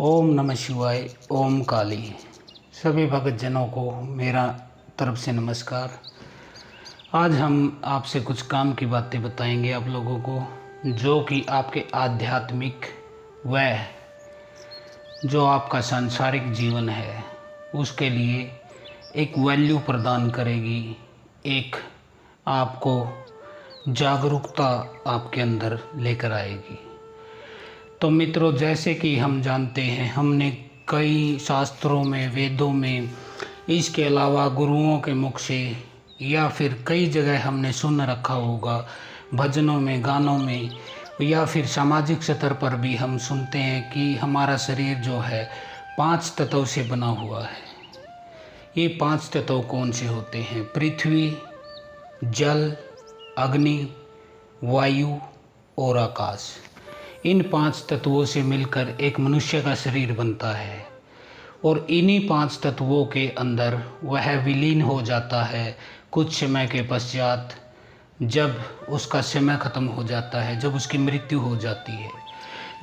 ओम नमः शिवाय। ओम काली। सभी भगत जनों को मेरा तरफ से नमस्कार। आज हम आपसे कुछ काम की बातें बताएंगे आप लोगों को, जो कि आपके आध्यात्मिक व जो आपका सांसारिक जीवन है उसके लिए एक वैल्यू प्रदान करेगी, एक आपको जागरूकता आपके अंदर लेकर आएगी। तो मित्रों, जैसे कि हम जानते हैं, हमने कई शास्त्रों में, वेदों में, इसके अलावा गुरुओं के मुख से या फिर कई जगह हमने सुन रखा होगा, भजनों में, गानों में, या फिर सामाजिक स्तर पर भी हम सुनते हैं कि हमारा शरीर जो है 5 तत्वों से बना हुआ है। ये 5 तत्व कौन से होते हैं? पृथ्वी, जल, अग्नि, वायु और आकाश। इन 5 तत्वों से मिलकर एक मनुष्य का शरीर बनता है और इन्हीं 5 तत्वों के अंदर वह विलीन हो जाता है कुछ समय के पश्चात। जब उसका समय ख़त्म हो जाता है, जब उसकी मृत्यु हो जाती है,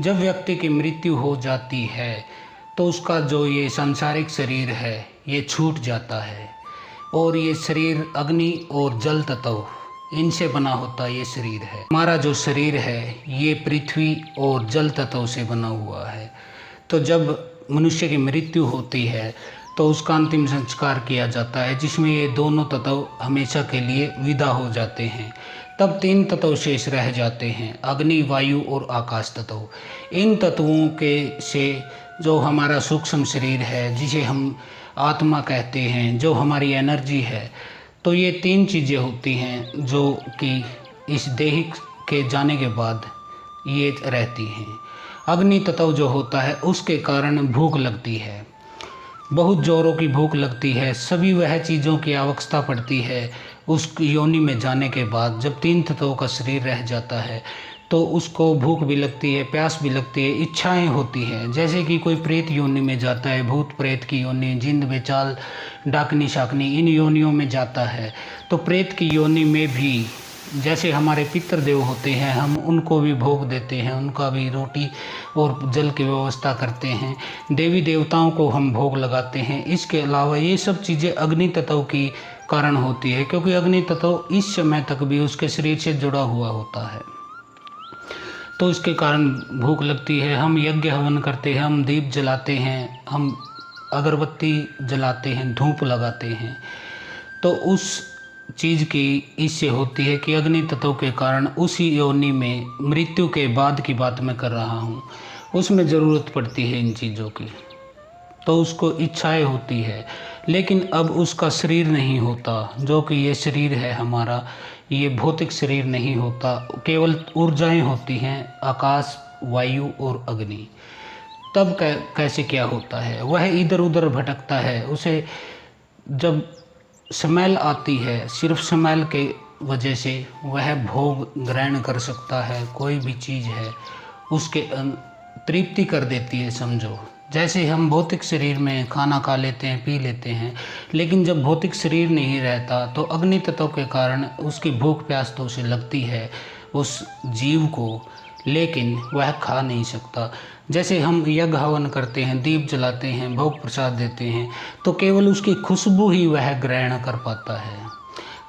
जब व्यक्ति की मृत्यु हो जाती है तो उसका जो ये सांसारिक शरीर है ये छूट जाता है और ये शरीर अग्नि और जल तत्व इनसे बना होता ये शरीर है। हमारा जो शरीर है ये पृथ्वी और जल तत्व से बना हुआ है। तो जब मनुष्य की मृत्यु होती है तो उसका अंतिम संस्कार किया जाता है, जिसमें ये दोनों तत्व हमेशा के लिए विदा हो जाते हैं। तब 3 तत्व शेष रह जाते हैं, अग्नि, वायु और आकाश तत्व। इन तत्वों के से जो हमारा सूक्ष्म शरीर है, जिसे हम आत्मा कहते हैं, जो हमारी एनर्जी है, तो ये 3 चीज़ें होती हैं जो कि इस देह के जाने के बाद ये रहती हैं। अग्नि तत्व जो होता है उसके कारण भूख लगती है, बहुत ज़ोरों की भूख लगती है। सभी वह चीज़ों की आवश्यकता पड़ती है उस योनि में जाने के बाद। जब 3 तत्वों का शरीर रह जाता है तो उसको भूख भी लगती है, प्यास भी लगती है, इच्छाएं होती हैं। जैसे कि कोई प्रेत योनि में जाता है, भूत प्रेत की योनि, जिंद बेचाल, डाकनी शाकनी, इन योनियों में जाता है। तो प्रेत की योनि में भी जैसे हमारे पितृदेव होते हैं, हम उनको भी भोग देते हैं, उनका भी रोटी और जल की व्यवस्था करते हैं, देवी देवताओं को हम भोग लगाते हैं। इसके अलावा ये सब चीज़ें अग्नि तत्व की कारण होती है, क्योंकि अग्नि तत्व इस समय तक भी उसके शरीर से जुड़ा हुआ होता है। तो इसके कारण भूख लगती है। हम यज्ञ हवन करते हैं, हम दीप जलाते हैं, हम अगरबत्ती जलाते हैं, धूप लगाते हैं। तो उस चीज़ की इससे होती है कि अग्नि तत्व के कारण उसी योनि में मृत्यु के बाद की बात मैं कर रहा हूँ, उसमें ज़रूरत पड़ती है इन चीज़ों की। तो उसको इच्छाएं होती है, लेकिन अब उसका शरीर नहीं होता, जो कि ये शरीर है हमारा, ये भौतिक शरीर नहीं होता, केवल ऊर्जाएं होती हैं, आकाश, वायु और अग्नि। तब कैसे क्या होता है? वह इधर उधर भटकता है। उसे जब स्मेल आती है, सिर्फ स्मेल के वजह से वह भोग ग्रहण कर सकता है। कोई भी चीज़ है उसके तृप्ति कर देती है, समझो। जैसे हम भौतिक शरीर में खाना खा लेते हैं, पी लेते हैं, लेकिन जब भौतिक शरीर नहीं रहता तो अग्नि तत्व के कारण उसकी भूख प्यास तो उसे लगती है उस जीव को, लेकिन वह खा नहीं सकता। जैसे हम यज्ञ हवन करते हैं, दीप जलाते हैं, भोग प्रसाद देते हैं, तो केवल उसकी खुशबू ही वह ग्रहण कर पाता है।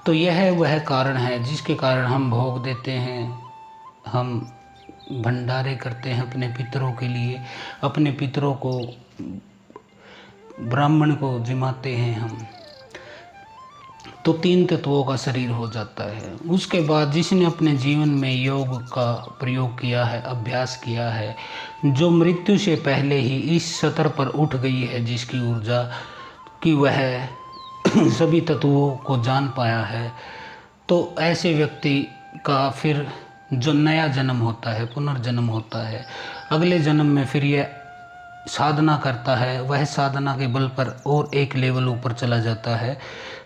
तो यह वह कारण है जिसके कारण हम भोग देते हैं, हम भंडारे करते हैं अपने पितरों के लिए, अपने पितरों को, ब्राह्मण को जिमाते हैं हम। तो 3 तत्वों का शरीर हो जाता है। उसके बाद जिसने अपने जीवन में योग का प्रयोग किया है, अभ्यास किया है, जो मृत्यु से पहले ही इस स्तर पर उठ गई है, जिसकी ऊर्जा कि वह सभी तत्वों को जान पाया है, तो ऐसे व्यक्ति का फिर जो नया जन्म होता है, पुनर्जन्म होता है, अगले जन्म में फिर यह साधना करता है। वह साधना के बल पर और एक लेवल ऊपर चला जाता है।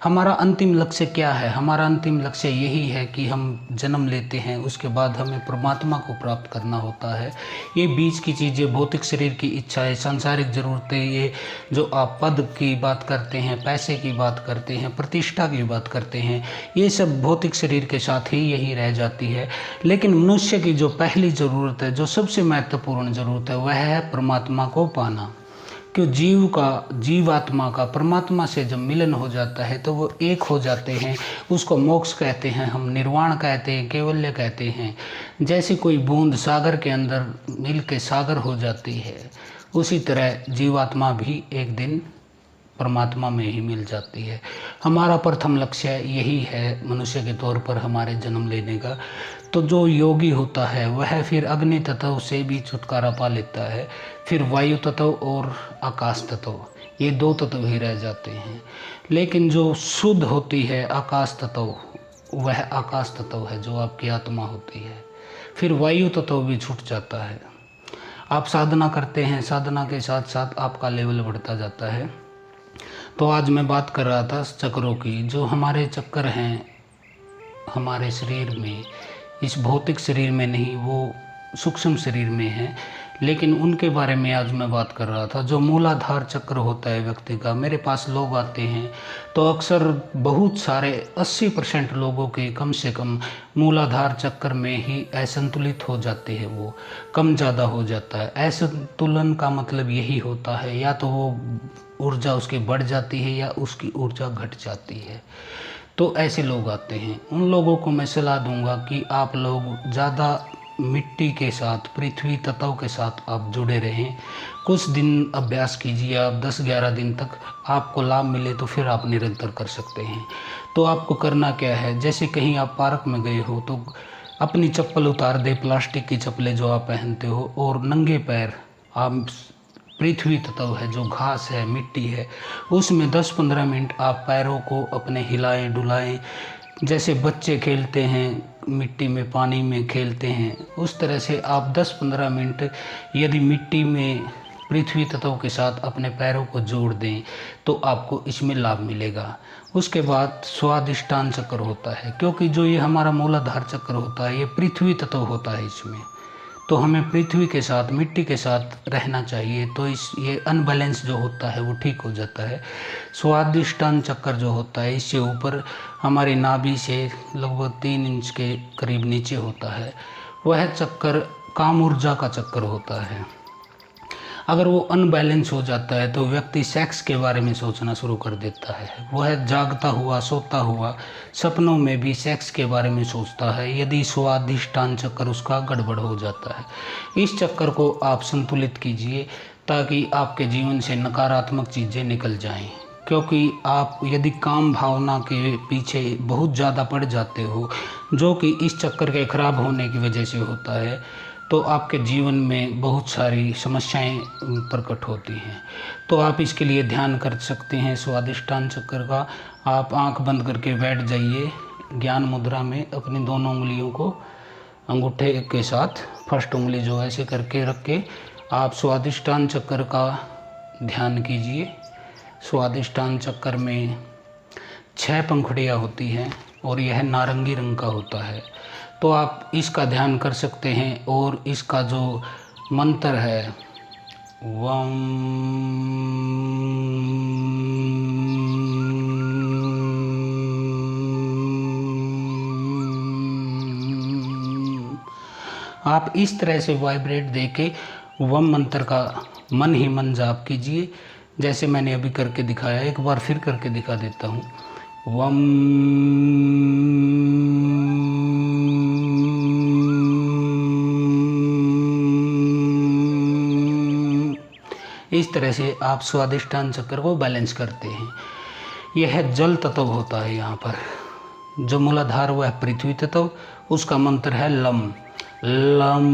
हमारा अंतिम लक्ष्य क्या है? हमारा अंतिम लक्ष्य यही है कि हम जन्म लेते हैं, उसके बाद हमें परमात्मा को प्राप्त करना होता है। ये बीच की चीज़ें, भौतिक शरीर की इच्छाएं, सांसारिक ज़रूरतें, ये जो आप पद की बात करते हैं, पैसे की बात करते हैं, प्रतिष्ठा की बात करते हैं, ये सब भौतिक शरीर के साथ ही यही रह जाती है। लेकिन मनुष्य की जो पहली ज़रूरत है, जो सबसे महत्वपूर्ण ज़रूरत है, वह है परमात्मा को को पाना। क्यों जीवात्मा का परमात्मा से जब मिलन हो जाता है तो वो एक हो जाते हैं। उसको मोक्ष कहते हैं, हम निर्वाण कहते हैं, कैवल्य कहते हैं। जैसे कोई बूंद सागर के अंदर मिल के सागर हो जाती है, उसी तरह जीवात्मा भी एक दिन परमात्मा में ही मिल जाती है। हमारा प्रथम लक्ष्य यही है मनुष्य के तौर पर हमारे जन्म लेने का। तो जो योगी होता है वह फिर अग्नि तत्व से भी छुटकारा पा लेता है, फिर वायु तत्व और आकाश तत्व, ये दो तत्व ही रह जाते हैं। लेकिन जो शुद्ध होती है आकाश तत्व, वह आकाश तत्व है जो आपकी आत्मा होती है। फिर वायु तत्व भी छूट जाता है। आप साधना करते हैं, साधना के साथ साथ आपका लेवल बढ़ता जाता है। तो आज मैं बात कर रहा था चक्रों की। जो हमारे चक्कर हैं हमारे शरीर में, इस भौतिक शरीर में नहीं, वो सूक्ष्म शरीर में है, लेकिन उनके बारे में आज मैं बात कर रहा था। जो मूलाधार चक्र होता है व्यक्ति का, मेरे पास लोग आते हैं तो अक्सर बहुत सारे 80% लोगों के कम से कम मूलाधार चक्र में ही असंतुलित हो जाते हैं, वो कम ज़्यादा हो जाता है। असंतुलन का मतलब यही होता है, या तो वो ऊर्जा उसकी बढ़ जाती है या उसकी ऊर्जा घट जाती है। तो ऐसे लोग आते हैं, उन लोगों को मैं सलाह दूंगा कि आप लोग ज़्यादा मिट्टी के साथ, पृथ्वी तत्व के साथ आप जुड़े रहें। कुछ दिन अभ्यास कीजिए, आप 10-11 दिन तक आपको लाभ मिले तो फिर आप निरंतर कर सकते हैं। तो आपको करना क्या है, जैसे कहीं आप पार्क में गए हो तो अपनी चप्पल उतार दे, प्लास्टिक की चप्पलें जो आप पहनते हो, और नंगे पैर आप पृथ्वी तत्व है, जो घास है, मिट्टी है, उसमें 10-15 मिनट आप पैरों को अपने हिलाएं डुलाएं। जैसे बच्चे खेलते हैं मिट्टी में, पानी में खेलते हैं, उस तरह से आप 10-15 मिनट यदि मिट्टी में पृथ्वी तत्व के साथ अपने पैरों को जोड़ दें तो आपको इसमें लाभ मिलेगा। उसके बाद स्वादिष्टान चक्र होता है, क्योंकि जो ये हमारा मूलाधार चक्र होता है ये पृथ्वी तत्व होता है, इसमें तो हमें पृथ्वी के साथ, मिट्टी के साथ रहना चाहिए। तो ये अनबैलेंस जो होता है वो ठीक हो जाता है। स्वादिष्टान चक्र जो होता है इससे ऊपर हमारी नाभि से लगभग 3 इंच के करीब नीचे होता है, वह चक्र काम ऊर्जा का चक्र होता है। अगर वो अनबैलेंस हो जाता है तो व्यक्ति सेक्स के बारे में सोचना शुरू कर देता है। वह जागता हुआ, सोता हुआ, सपनों में भी सेक्स के बारे में सोचता है, यदि स्वादिष्टान चक्र उसका गड़बड़ हो जाता है। इस चक्कर को आप संतुलित कीजिए ताकि आपके जीवन से नकारात्मक चीज़ें निकल जाएं। क्योंकि आप यदि काम भावना के पीछे बहुत ज़्यादा पड़ जाते हो, जो कि इस चक्कर के खराब होने की वजह से होता है, तो आपके जीवन में बहुत सारी समस्याएं प्रकट होती हैं। तो आप इसके लिए ध्यान कर सकते हैं स्वादिष्टान चक्र का। आप आंख बंद करके बैठ जाइए ज्ञान मुद्रा में, अपनी दोनों उंगलियों को अंगूठे के साथ, फर्स्ट उंगली जो ऐसे करके रख के आप स्वादिष्टान चक्र का ध्यान कीजिए। स्वादिष्टान चक्र में 6 पंखुड़ियाँ होती हैं और यह नारंगी रंग का होता है। तो आप इसका ध्यान कर सकते हैं। और इसका जो मंत्र है वम, आप इस तरह से वाइब्रेट देके वम मंत्र का मन ही मन जाप कीजिए, जैसे मैंने अभी करके दिखाया। एक बार फिर करके दिखा देता हूँ। वम, इस तरह से आप स्वादिष्टान चक्र को बैलेंस करते हैं। यह जल तत्व होता है। यहाँ पर जो मूलाधार वह पृथ्वी तत्व, उसका मंत्र है लम। लम,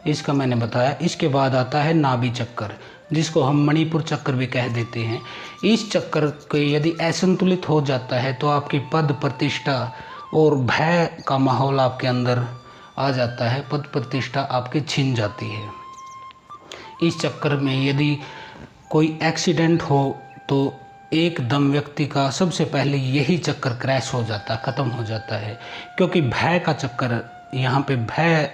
इसका मैंने बताया। इसके बाद आता है नाभि चक्र, जिसको हम मणिपुर चक्र भी कह देते हैं। इस चक्र के यदि असंतुलित हो जाता है तो आपकी पद प्रतिष्ठा और भय का माहौल आपके अंदर आ जाता है, पद प्रतिष्ठा आपकी छिन जाती है। इस चक्कर में यदि कोई एक्सीडेंट हो तो एकदम व्यक्ति का सबसे पहले यही चक्कर क्रैश हो जाता है, ख़त्म हो जाता है। क्योंकि भय का चक्कर, यहाँ पे भय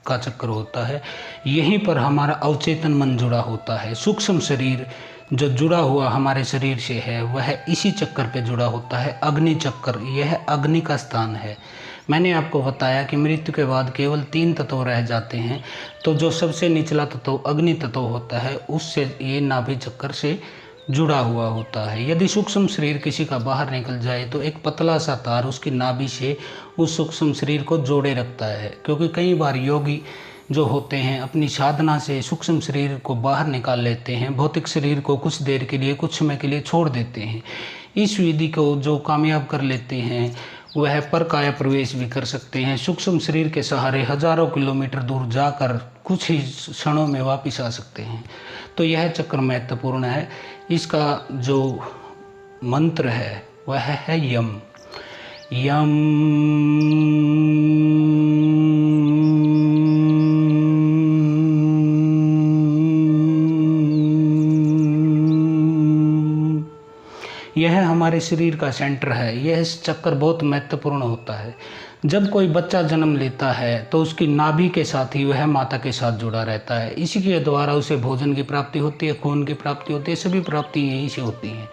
का चक्कर होता है। यहीं पर हमारा अवचेतन मन जुड़ा होता है। सूक्ष्म शरीर जो जुड़ा हुआ हमारे शरीर से है वह इसी चक्कर पे जुड़ा होता है। अग्नि चक्र, यह अग्नि का स्थान है। मैंने आपको बताया कि मृत्यु के बाद केवल 3 तत्व रह जाते हैं। तो जो सबसे निचला तत्व अग्नि तत्व होता है, उससे ये नाभि चक्र से जुड़ा हुआ होता है। यदि सूक्ष्म शरीर किसी का बाहर निकल जाए तो एक पतला सा तार उसकी नाभि से उस सूक्ष्म शरीर को जोड़े रखता है, क्योंकि कई बार योगी जो होते हैं अपनी साधना से सूक्ष्म शरीर को बाहर निकाल लेते हैं, भौतिक शरीर को कुछ देर के लिए, कुछ समय के लिए छोड़ देते हैं। इस विधि को जो कामयाब कर लेते हैं वह परकाया प्रवेश भी कर सकते हैं। सूक्ष्म शरीर के सहारे हजारों किलोमीटर दूर जाकर कुछ ही क्षणों में वापस आ सकते हैं। तो यह चक्र महत्वपूर्ण है। इसका जो मंत्र है वह है यम। यम यह हमारे शरीर का सेंटर है। यह चक्कर बहुत महत्वपूर्ण होता है। जब कोई बच्चा जन्म लेता है तो उसकी नाभि के साथ ही वह माता के साथ जुड़ा रहता है। इसी के द्वारा उसे भोजन की प्राप्ति होती है, खून की प्राप्ति होती है, सभी प्राप्ति यहीं से होती हैं।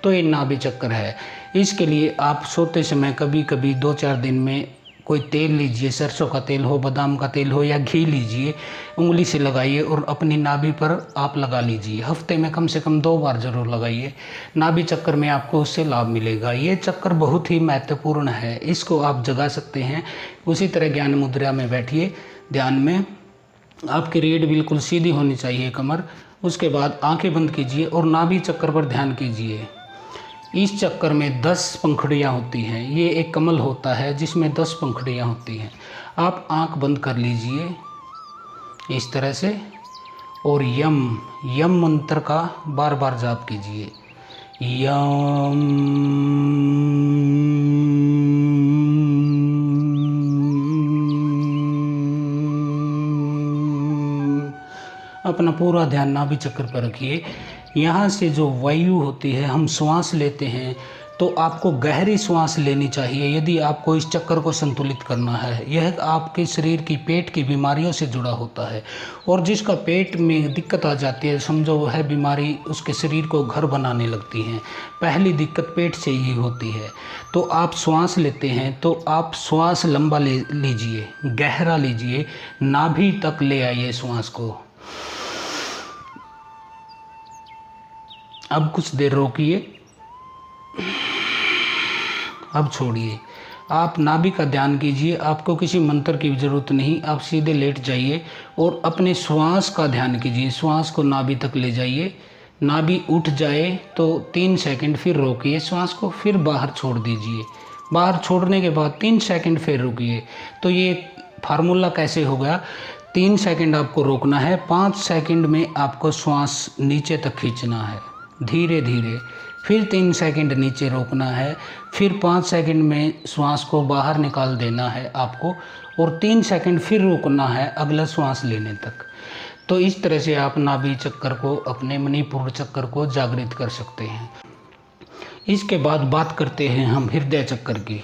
तो ये नाभि चक्कर है। इसके लिए आप सोते समय कभी कभी 2-4 दिन में कोई तेल लीजिए, सरसों का तेल हो, बादाम का तेल हो या घी लीजिए, उंगली से लगाइए और अपनी नाभि पर आप लगा लीजिए। हफ्ते में कम से कम 2 बार जरूर लगाइए। नाभि चक्कर में आपको उससे लाभ मिलेगा। ये चक्कर बहुत ही महत्वपूर्ण है, इसको आप जगा सकते हैं। उसी तरह ज्ञान मुद्रा में बैठिए, ध्यान में आपकी रीढ़ बिल्कुल सीधी होनी चाहिए, कमर। उसके बाद आंखें बंद कीजिए और नाभि चक्कर पर ध्यान कीजिए। इस चक्कर में 10 पंखुड़ियाँ होती हैं। ये एक कमल होता है जिसमें 10 पंखुड़ियाँ होती हैं। आप आंख बंद कर लीजिए इस तरह से और यम मंत्र का बार बार जाप कीजिए। यम। अपना पूरा ध्यान नाभि चक्र पर रखिए। यहाँ से जो वायु होती है, हम श्वास लेते हैं तो आपको गहरी श्वास लेनी चाहिए यदि आपको इस चक्कर को संतुलित करना है। यह आपके शरीर की पेट की बीमारियों से जुड़ा होता है और जिसका पेट में दिक्कत आ जाती है, समझो वह बीमारी उसके शरीर को घर बनाने लगती है। पहली दिक्कत पेट से ही होती है। तो आप श्वास लेते हैं तो आप श्वास लंबा लीजिए, गहरा लीजिए, नाभि तक ले आइए श्वास को। अब कुछ देर रोकिए, अब छोड़िए। आप नाभि का ध्यान कीजिए। आपको किसी मंत्र की ज़रूरत नहीं, आप सीधे लेट जाइए और अपने श्वास का ध्यान कीजिए। श्वास को नाभि तक ले जाइए। नाभि उठ जाए तो 3 सेकंड फिर रोकिए श्वास को, फिर बाहर छोड़ दीजिए। बाहर छोड़ने के बाद 3 सेकंड फिर रुकिए। तो ये फार्मूला कैसे होगा? 3 सेकंड आपको रोकना है, 5 सेकंड में आपको श्वास नीचे तक खींचना है धीरे धीरे, फिर 3 सेकंड नीचे रोकना है, फिर 5 सेकंड में श्वास को बाहर निकाल देना है आपको और 3 सेकंड फिर रोकना है अगला श्वास लेने तक। तो इस तरह से आप नाभि चक्कर को, अपने मणिपुर चक्कर को जागृत कर सकते हैं। इसके बाद बात करते हैं हम हृदय चक्कर की।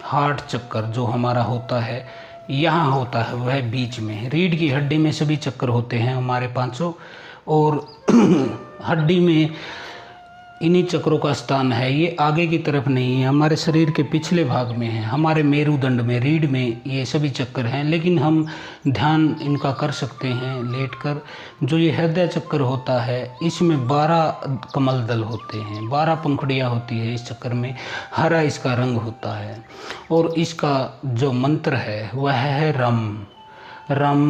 हार्ट चक्कर जो हमारा होता है यहाँ होता है, वह बीच में रीढ़ की हड्डी में सभी चक्कर होते हैं हमारे 500 और हड्डी में इन्हीं चक्रों का स्थान है। ये आगे की तरफ नहीं है, हमारे शरीर के पिछले भाग में है, हमारे मेरुदंड में, रीढ़ में ये सभी चक्कर हैं। लेकिन हम ध्यान इनका कर सकते हैं लेटकर। जो ये हृदय चक्कर होता है इसमें 12 कमल दल होते हैं, 12 पंखुड़ियाँ होती है इस चक्कर में। हरा इसका रंग होता है और इसका जो मंत्र है वह है रम। रम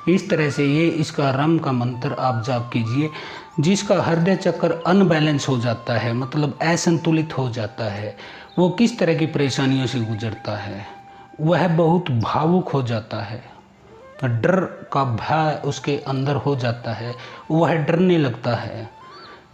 इस तरह से ये इसका रम का मंत्र आप जाप कीजिए। जिसका हृदय चक्र अनबैलेंस हो जाता है, मतलब असंतुलित हो जाता है, वो किस तरह की परेशानियों से गुजरता है? वह बहुत भावुक हो जाता है, डर का भय उसके अंदर हो जाता है, वह डरने लगता है।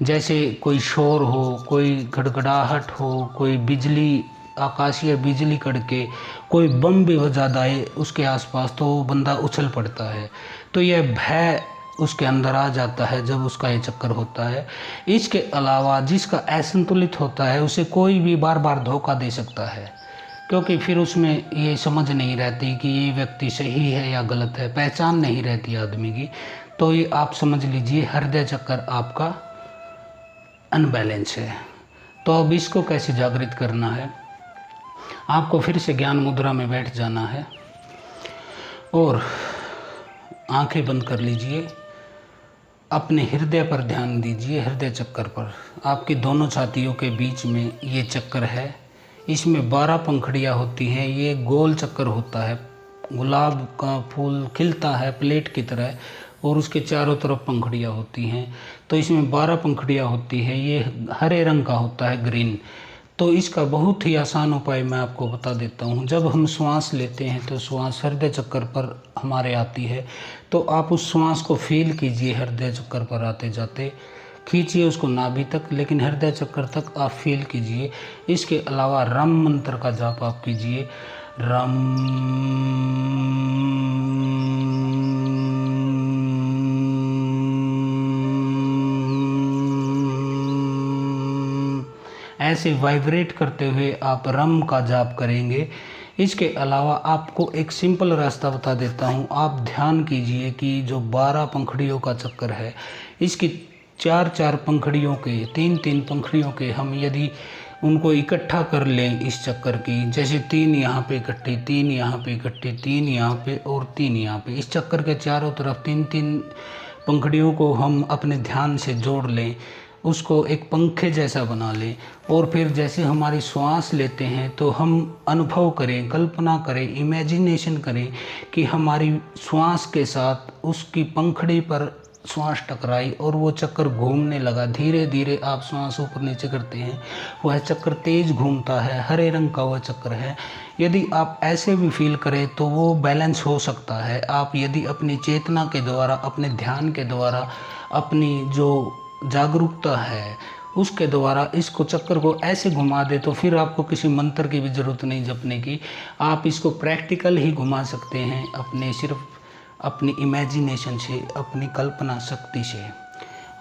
जैसे कोई शोर हो, कोई गड़गड़ाहट हो, कोई बिजली, आकाशीय बिजली कड़के, कोई बम भी हो ज़्यादा है उसके आसपास तो वो बंदा उछल पड़ता है। तो यह भय उसके अंदर आ जाता है जब उसका ये चक्कर होता है। इसके अलावा जिसका असंतुलित होता है उसे कोई भी बार बार धोखा दे सकता है। क्योंकि फिर उसमें ये समझ नहीं रहती कि ये व्यक्ति सही है या गलत है, पहचान नहीं रहती आदमी की। तो ये आप समझ लीजिए हृदय चक्र आपका अनबैलेंस है। तो अब इसको कैसे जागृत करना है, आपको फिर से ज्ञान मुद्रा में बैठ जाना है और आंखें बंद कर लीजिए, अपने हृदय पर ध्यान दीजिए, हृदय चक्कर पर। आपकी दोनों छातियों के बीच में ये चक्कर है, इसमें 12 पंखुड़ियाँ होती हैं। ये गोल चक्कर होता है, गुलाब का फूल खिलता है प्लेट की तरह और उसके चारों तरफ पंखुड़ियाँ होती हैं। तो इसमें 12 पंखुड़ियाँ होती हैं। ये हरे रंग का होता है, ग्रीन। तो इसका बहुत ही आसान उपाय मैं आपको बता देता हूँ। जब हम श्वास लेते हैं तो श्वास हृदय चक्कर पर हमारे आती है, तो आप उस श्वास को फील कीजिए हृदय चक्कर पर आते जाते, खींचिए उसको नाभि तक, लेकिन हृदय चक्कर तक आप फील कीजिए। इसके अलावा रम मंत्र का जाप आप कीजिए, रम। ऐसे वाइब्रेट करते हुए आप रम का जाप करेंगे। इसके अलावा आपको एक सिंपल रास्ता बता देता हूँ। आप ध्यान कीजिए कि जो 12 पंखुड़ियों का चक्कर है, इसकी 4-4 पंखुड़ियों के, 3-3 पंखुड़ियों के हम यदि उनको इकट्ठा कर लें इस चक्कर की, जैसे 3 यहाँ पे इकट्ठी, 3 यहाँ पे इकट्ठी, 3 यहाँ पे और 3 यहाँ पे, इस चक्कर के चारों तरफ 3-3 पंखुड़ियों को हम अपने ध्यान से जोड़ लें, उसको एक पंखे जैसा बना लें। और फिर जैसे हमारी श्वास लेते हैं तो हम अनुभव करें, कल्पना करें, इमेजिनेशन करें कि हमारी श्वास के साथ उसकी पंखुड़ी पर श्वास टकराई और वो चक्कर घूमने लगा। धीरे धीरे आप श्वास ऊपर नीचे करते हैं, वह चक्कर तेज घूमता है, हरे रंग का वह चक्कर है। यदि आप ऐसे भी फील करें तो वो बैलेंस हो सकता है। आप यदि अपनी चेतना के द्वारा, अपने ध्यान के द्वारा, अपनी जो जागरूकता है उसके द्वारा इसको चक्कर को ऐसे घुमा दे, तो फिर आपको किसी मंत्र की भी ज़रूरत नहीं जपने की। आप इसको प्रैक्टिकल ही घुमा सकते हैं, अपने सिर्फ अपनी इमेजिनेशन से, अपनी कल्पना शक्ति से।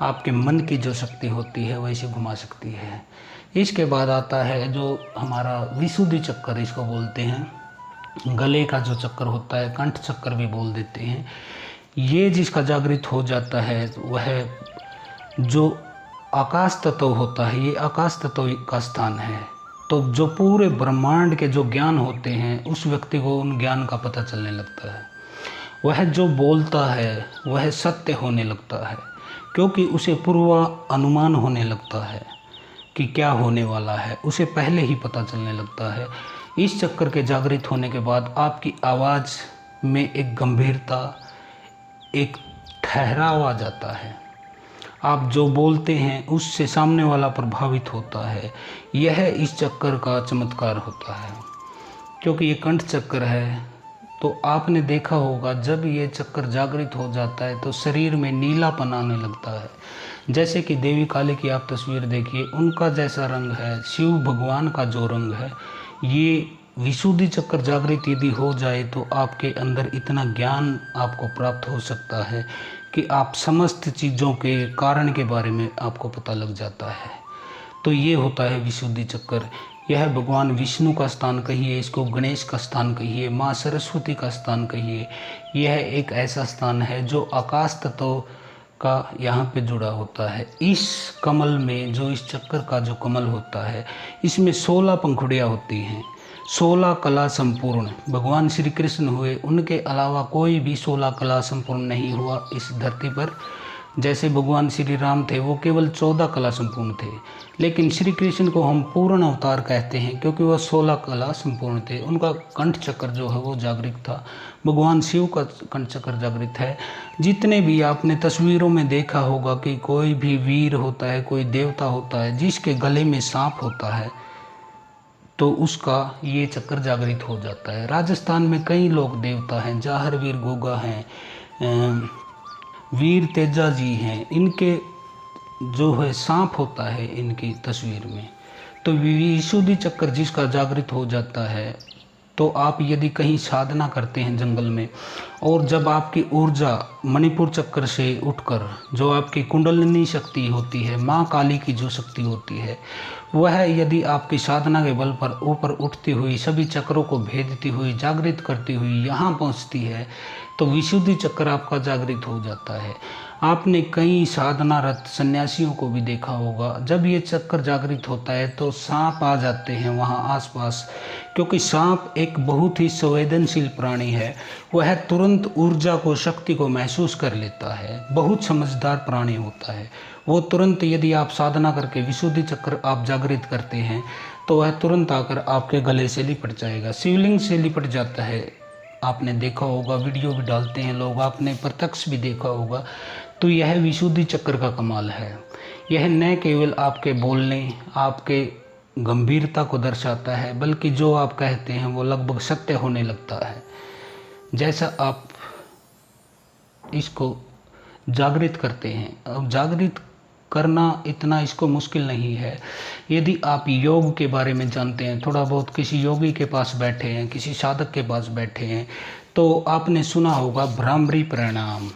आपके मन की जो शक्ति होती है वैसे घुमा सकती है। इसके बाद आता है जो हमारा विशुद्धि चक्कर, इसको बोलते हैं। गले का जो चक्कर होता है, कंठ चक्कर भी बोल देते हैं। ये जिसका जागृत हो जाता है वह जो आकाश तत्व होता है, ये आकाश तत्व का स्थान है। तो जो पूरे ब्रह्मांड के जो ज्ञान होते हैं उस व्यक्ति को उन ज्ञान का पता चलने लगता है। वह जो बोलता है वह सत्य होने लगता है, क्योंकि उसे पूर्व अनुमान होने लगता है कि क्या होने वाला है, उसे पहले ही पता चलने लगता है। इस चक्कर के जागृत होने के बाद आपकी आवाज़ में एक गंभीरता, एक ठहराव आ जाता है। आप जो बोलते हैं उससे सामने वाला प्रभावित होता है। यह इस चक्कर का चमत्कार होता है। क्योंकि ये कंठ चक्कर है, तो आपने देखा होगा जब ये चक्कर जागृत हो जाता है तो शरीर में नीलापन आने लगता है। जैसे कि देवी काली की आप तस्वीर देखिए, उनका जैसा रंग है, शिव भगवान का जो रंग है, ये विशुद्धि चक्कर जागृत यदि हो जाए तो आपके अंदर इतना ज्ञान आपको प्राप्त हो सकता है कि आप समस्त चीज़ों के कारण के बारे में आपको पता लग जाता है। तो ये होता है विशुद्धि चक्कर। यह भगवान विष्णु का स्थान कहिए, इसको गणेश का स्थान कहिए, माँ सरस्वती का स्थान कहिए। यह एक ऐसा स्थान है जो आकाश तत्व का यहाँ पे जुड़ा होता है। इस कमल में, जो इस चक्कर का जो कमल होता है, इसमें 16 पंखुड़ियाँ होती हैं। 16 कला संपूर्ण भगवान श्री कृष्ण हुए, उनके अलावा कोई भी 16 कला संपूर्ण नहीं हुआ इस धरती पर। जैसे भगवान श्री राम थे, वो केवल 14 कला संपूर्ण थे, लेकिन श्री कृष्ण को हम पूर्ण अवतार कहते हैं क्योंकि वह 16 कला संपूर्ण थे। उनका कंठ चक्र जो है वो जागृत था। भगवान शिव का कंठ चक्र जागृत है। जितने भी आपने तस्वीरों में देखा होगा कि कोई भी वीर होता है, कोई देवता होता है जिसके गले में सांप होता है, तो उसका ये चक्कर जागृत हो जाता है। राजस्थान में कई लोग देवता हैं, जाहर वीर गोगा हैं, वीर तेजा जी हैं, इनके जो है सांप होता है इनकी तस्वीर में। तो विशुद्धि चक्कर जिसका जागृत हो जाता है तो आप यदि कहीं साधना करते हैं जंगल में, और जब आपकी ऊर्जा मणिपुर चक्र से उठकर जो आपकी कुंडलिनी शक्ति होती है, माँ काली की जो शक्ति होती है, वह यदि आपकी साधना के बल पर ऊपर उठती हुई सभी चक्रों को भेदती हुई जागृत करती हुई यहाँ पहुँचती है, तो विशुद्धि चक्र आपका जागृत हो जाता है। आपने कई साधनारत सन्यासियों को भी देखा होगा, जब ये चक्र जागृत होता है तो सांप आ जाते हैं वहाँ आसपास, क्योंकि सांप एक बहुत ही संवेदनशील प्राणी है। वह तुरंत ऊर्जा को, शक्ति को महसूस कर लेता है। बहुत समझदार प्राणी होता है वो। तुरंत यदि आप साधना करके विशुद्धि चक्र आप जागृत करते हैं तो वह तुरंत आकर आपके गले से लिपट जाएगा, शिवलिंग से लिपट जाता है। आपने देखा होगा, वीडियो भी डालते हैं लोग, आपने प्रत्यक्ष भी देखा होगा। तो यह विशुद्धि चक्र का कमाल है। यह न केवल आपके बोलने, आपके गंभीरता को दर्शाता है, बल्कि जो आप कहते हैं वो लगभग सत्य होने लगता है। जैसा आप इसको जागृत करते हैं, अब जागृत करना इतना इसको मुश्किल नहीं है। यदि आप योग के बारे में जानते हैं, थोड़ा बहुत किसी योगी के पास बैठे हैं, किसी साधक के पास बैठे हैं, तो आपने सुना होगा भ्रामरी प्राणायाम।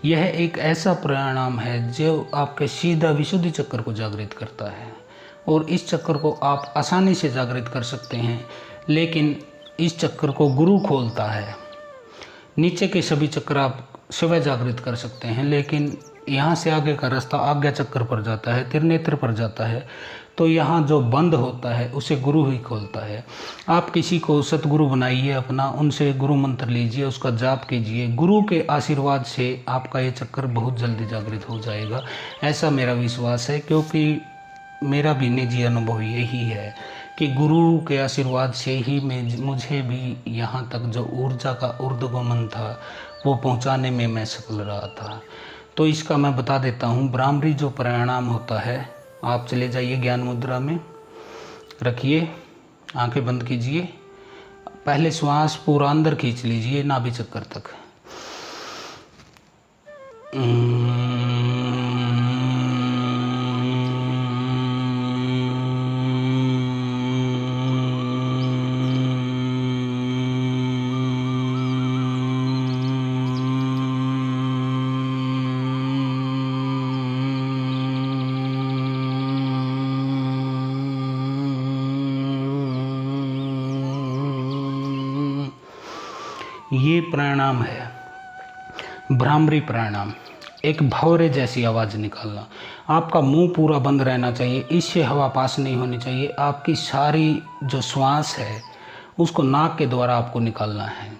यह एक ऐसा प्राणायाम है जो आपके सीधा विशुद्धि चक्र को जागृत करता है, और इस चक्र को आप आसानी से जागृत कर सकते हैं। लेकिन इस चक्र को गुरु खोलता है। नीचे के सभी चक्र आप स्वयं जागृत कर सकते हैं, लेकिन यहाँ से आगे का रास्ता आज्ञा चक्र पर जाता है, त्रिनेत्र पर जाता है। तो यहाँ जो बंद होता है उसे गुरु ही खोलता है। आप किसी को सतगुरु बनाइए अपना, उनसे गुरु मंत्र लीजिए, उसका जाप कीजिए। गुरु के आशीर्वाद से आपका ये चक्कर बहुत जल्दी जागृत हो जाएगा, ऐसा मेरा विश्वास है। क्योंकि मेरा भी निजी अनुभव यही है कि गुरु के आशीर्वाद से ही मुझे भी यहाँ तक जो ऊर्जा का ऊर्ध्वगमन था वो पहुँचाने में मैं सफल रहा था। तो इसका मैं बता देता हूँ। भ्रामरी जो प्राणायाम होता है, आप चले जाइए ज्ञान मुद्रा में, रखिए, आंखें बंद कीजिए, पहले श्वास पूरा अंदर खींच लीजिए नाभि चक्कर तक। ये प्राणायाम है भ्रामरी प्राणायाम। एक भंवरे जैसी आवाज़ निकालना। आपका मुंह पूरा बंद रहना चाहिए, इससे हवा पास नहीं होनी चाहिए। आपकी सारी जो श्वास है उसको नाक के द्वारा आपको निकालना है,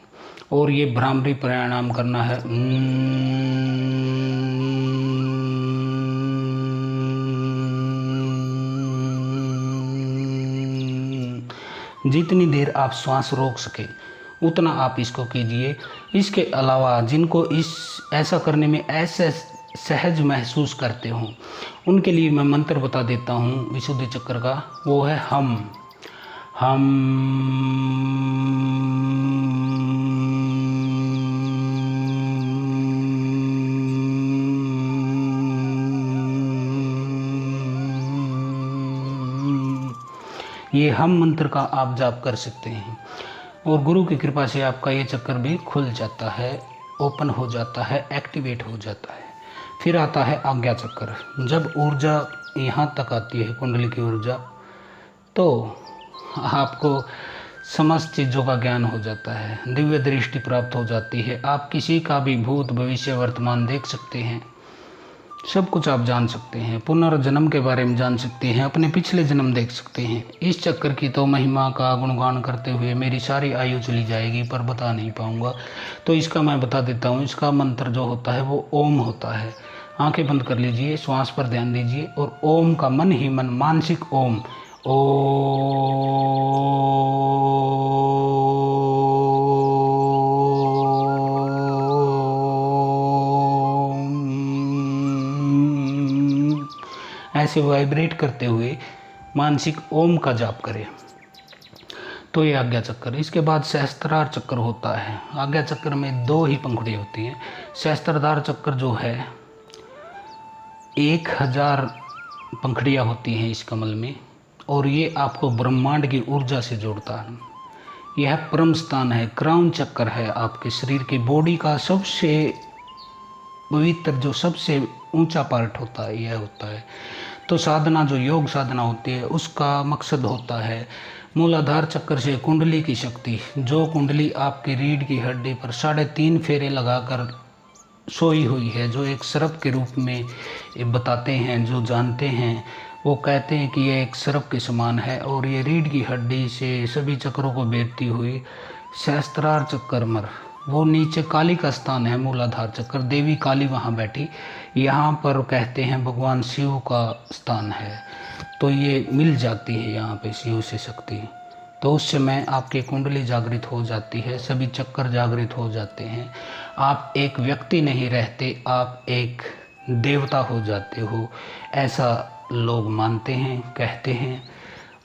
और ये भ्रामरी प्राणायाम करना है। जितनी देर आप श्वास रोक सके उतना आप इसको कीजिए। इसके अलावा जिनको ऐसा करने में ऐसे सहज महसूस करते हों, उनके लिए मैं मंत्र बता देता हूँ विशुद्धि चक्र का। वो है हम। ये हम मंत्र का आप जाप कर सकते हैं, और गुरु की कृपा से आपका ये चक्कर भी खुल जाता है, ओपन हो जाता है, एक्टिवेट हो जाता है। फिर आता है आज्ञा चक्र। जब ऊर्जा यहाँ तक आती है, कुंडली की ऊर्जा, तो आपको समस्त चीज़ों का ज्ञान हो जाता है, दिव्य दृष्टि प्राप्त हो जाती है। आप किसी का भी भूत भविष्य वर्तमान देख सकते हैं, सब कुछ आप जान सकते हैं। पुनर्जन्म के बारे में जान सकते हैं, अपने पिछले जन्म देख सकते हैं। इस चक्कर की तो महिमा का गुणगान करते हुए मेरी सारी आयु चली जाएगी, पर बता नहीं पाऊंगा, तो इसका मैं बता देता हूँ। इसका मंत्र जो होता है वो ओम होता है। आंखें बंद कर लीजिए, श्वास पर ध्यान दीजिए, और ओम का मन ही मन, मानसिक ओम, ऐसे वाइब्रेट करते हुए मानसिक ओम का जाप करें। तो ये आज्ञा चक्र। इसके बाद सहस्त्रार चक्र होता है। आज्ञा चक्र में 2 ही पंखुड़ी होती हैं। सहस्त्रधार चक्र जो है 1000 पंखुड़ियाँ होती हैं इस कमल में, और ये आपको ब्रह्मांड की ऊर्जा से जोड़ता है। यह परम स्थान है, क्राउन चक्कर है आपके शरीर की बॉडी का सबसे पवित्र, जो सबसे ऊंचा पार्ट होता है यह होता है। तो साधना, जो योग साधना होती है, उसका मकसद होता है मूलाधार चक्कर से कुंडली की शक्ति, जो कुंडली आपकी रीढ़ की हड्डी पर 3.5 फेरे लगाकर सोई हुई है, जो एक सर्प के रूप में बताते हैं, जो जानते हैं वो कहते हैं कि यह एक सर्प के समान है, और ये रीढ़ की हड्डी से सभी चक्रों को बेचती हुई सहस्त्रार चक्कर वो नीचे काली का स्थान है, मूलाधार चक्कर, देवी काली वहाँ बैठी, यहाँ पर कहते हैं भगवान शिव का स्थान है। तो ये मिल जाती है यहाँ पे शिव से शक्ति, तो उस समय आपकी कुंडली जागृत हो जाती है, सभी चक्कर जागृत हो जाते हैं। आप एक व्यक्ति नहीं रहते, आप एक देवता हो जाते हो, ऐसा लोग मानते हैं, कहते हैं।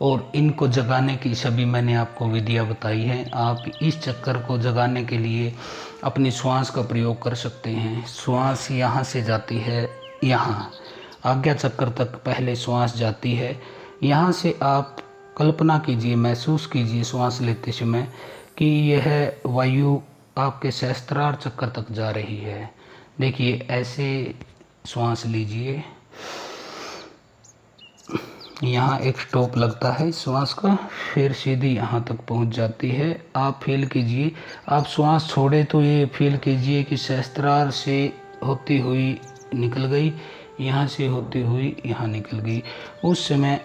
और इनको जगाने की सभी मैंने आपको विधियाँ बताई हैं। आप इस चक्कर को जगाने के लिए अपनी श्वास का प्रयोग कर सकते हैं। श्वास यहाँ से जाती है, यहाँ आज्ञा चक्कर तक पहले श्वास जाती है। यहाँ से आप कल्पना कीजिए, महसूस कीजिए श्वास लेते समय कि यह वायु आपके सहस्त्रार चक्कर तक जा रही है। देखिए ऐसे श्वास लीजिए, यहाँ एक स्टॉप लगता है श्वास का, फिर सीधी यहाँ तक पहुँच जाती है। आप फील कीजिए, आप श्वास छोड़े तो ये फील कीजिए कि सहस्त्रार से होती हुई निकल गई, यहाँ से होती हुई यहाँ निकल गई। उस समय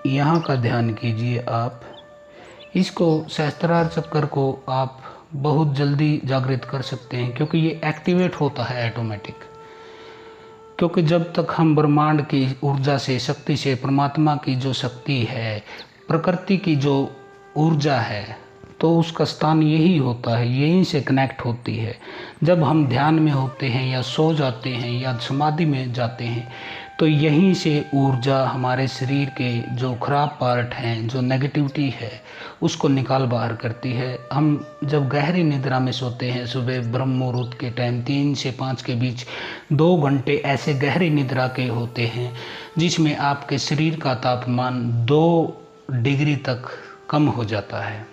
यहाँ का ध्यान कीजिए। आप इसको सहस्त्रार चक्कर को आप बहुत जल्दी जागृत कर सकते हैं, क्योंकि ये एक्टिवेट होता है ऑटोमेटिक। क्योंकि जब तक हम ब्रह्मांड की ऊर्जा से, शक्ति से, परमात्मा की जो शक्ति है, प्रकृति की जो ऊर्जा है, तो उसका स्थान यही होता है, यहीं से कनेक्ट होती है। जब हम ध्यान में होते हैं या सो जाते हैं या समाधि में जाते हैं, तो यहीं से ऊर्जा हमारे शरीर के जो खराब पार्ट हैं, जो नेगेटिविटी है, उसको निकाल बाहर करती है। हम जब गहरी निद्रा में सोते हैं, सुबह ब्रह्म मुहूर्त के टाइम 3 से 5 के बीच 2 घंटे ऐसे गहरी निद्रा के होते हैं, जिसमें आपके शरीर का तापमान 2 डिग्री तक कम हो जाता है।